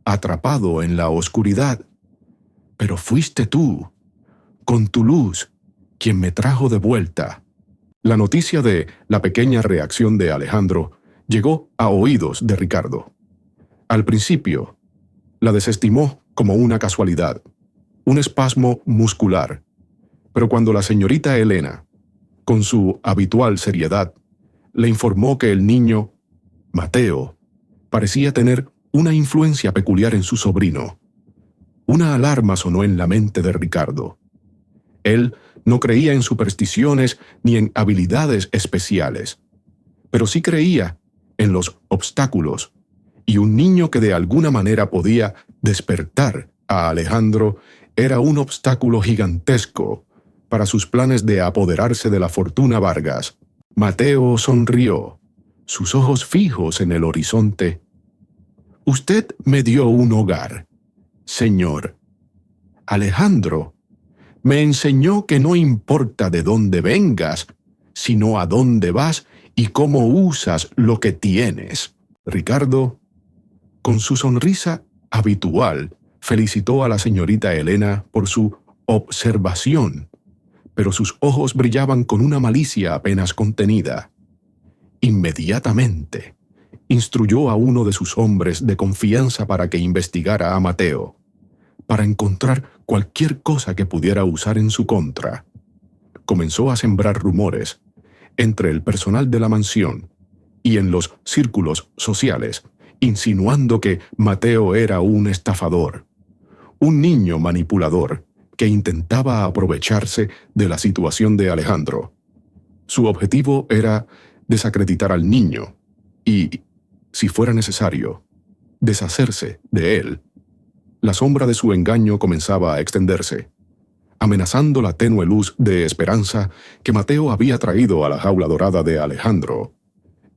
atrapado en la oscuridad. Pero fuiste tú, con tu luz, quien me trajo de vuelta». La noticia de la pequeña reacción de Alejandro llegó a oídos de Ricardo. Al principio, la desestimó como una casualidad, un espasmo muscular. Pero cuando la señorita Elena, con su habitual seriedad, le informó que el niño, Mateo, parecía tener una influencia peculiar en su sobrino, una alarma sonó en la mente de Ricardo. Él no creía en supersticiones ni en habilidades especiales, pero sí creía en los obstáculos, y un niño que de alguna manera podía despertar a Alejandro era un obstáculo gigantesco para sus planes de apoderarse de la fortuna Vargas. Mateo sonrió, sus ojos fijos en el horizonte. «Usted me dio un hogar, señor. Alejandro me enseñó que no importa de dónde vengas, sino a dónde vas y cómo usas lo que tienes». Ricardo, con su sonrisa habitual, felicitó a la señorita Elena por su observación, pero sus ojos brillaban con una malicia apenas contenida. Inmediatamente, instruyó a uno de sus hombres de confianza para que investigara a Mateo, para encontrar cualquier cosa que pudiera usar en su contra. Comenzó a sembrar rumores entre el personal de la mansión y en los círculos sociales, insinuando que Mateo era un estafador, un niño manipulador que intentaba aprovecharse de la situación de Alejandro. Su objetivo era desacreditar al niño y, si fuera necesario, deshacerse de él. La sombra de su engaño comenzaba a extenderse, amenazando la tenue luz de esperanza que Mateo había traído a la jaula dorada de Alejandro.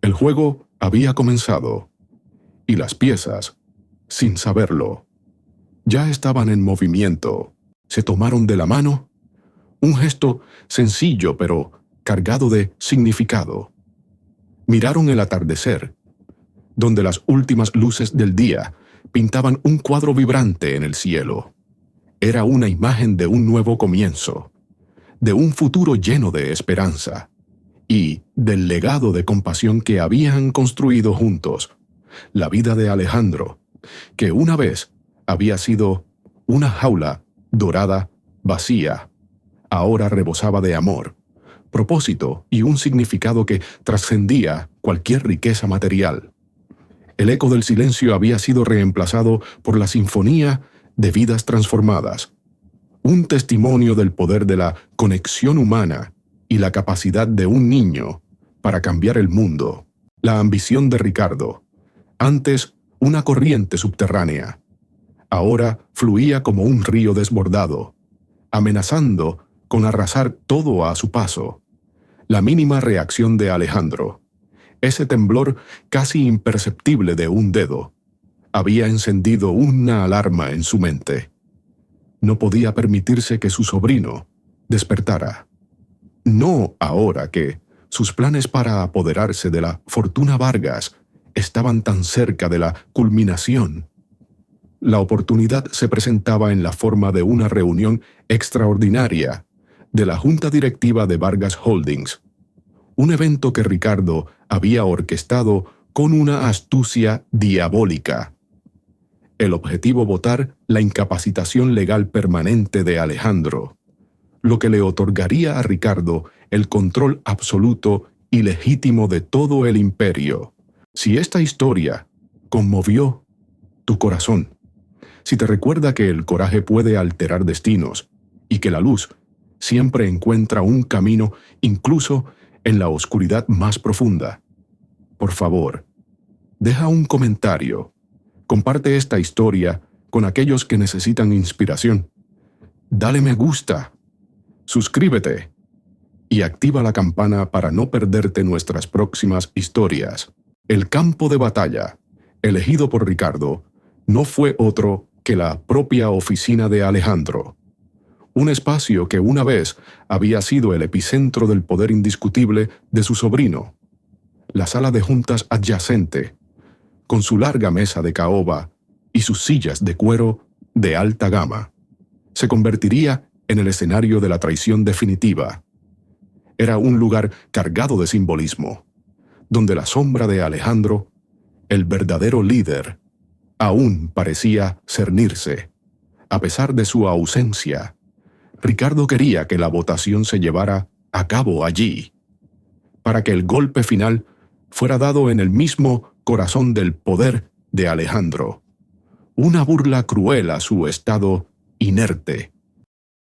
El juego había comenzado, y las piezas, sin saberlo, ya estaban en movimiento. Se tomaron de la mano, un gesto sencillo pero cargado de significado. Miraron el atardecer, donde las últimas luces del día pintaban un cuadro vibrante en el cielo. Era una imagen de un nuevo comienzo, de un futuro lleno de esperanza y del legado de compasión que habían construido juntos. La vida de Alejandro, que una vez había sido una jaula dorada, vacía, ahora rebosaba de amor, propósito y un significado que trascendía cualquier riqueza material. El eco del silencio había sido reemplazado por la sinfonía de vidas transformadas, un testimonio del poder de la conexión humana y la capacidad de un niño para cambiar el mundo. La ambición de Ricardo, antes una corriente subterránea, ahora fluía como un río desbordado, amenazando con arrasar todo a su paso. La mínima reacción de Alejandro, ese temblor casi imperceptible de un dedo, había encendido una alarma en su mente. No podía permitirse que su sobrino despertara. No ahora que sus planes para apoderarse de la fortuna Vargas estaban tan cerca de la culminación. La oportunidad se presentaba en la forma de una reunión extraordinaria de la Junta Directiva de Vargas Holdings, un evento que Ricardo había orquestado con una astucia diabólica. El objetivo: votar la incapacitación legal permanente de Alejandro, lo que le otorgaría a Ricardo el control absoluto y legítimo de todo el imperio. Si esta historia conmovió tu corazón, si te recuerda que el coraje puede alterar destinos y que la luz siempre encuentra un camino incluso en la oscuridad más profunda, por favor, deja un comentario, comparte esta historia con aquellos que necesitan inspiración, dale me gusta, suscríbete y activa la campana para no perderte nuestras próximas historias. El campo de batalla, elegido por Ricardo, no fue otro que la propia oficina de Alejandro, un espacio que una vez había sido el epicentro del poder indiscutible de su sobrino. La sala de juntas adyacente, con su larga mesa de caoba y sus sillas de cuero de alta gama, se convertiría en el escenario de la traición definitiva. Era un lugar cargado de simbolismo, donde la sombra de Alejandro, el verdadero líder, aún parecía cernirse. A pesar de su ausencia, Ricardo quería que la votación se llevara a cabo allí, para que el golpe final fuera dado en el mismo corazón del poder de Alejandro. Una burla cruel a su estado inerte,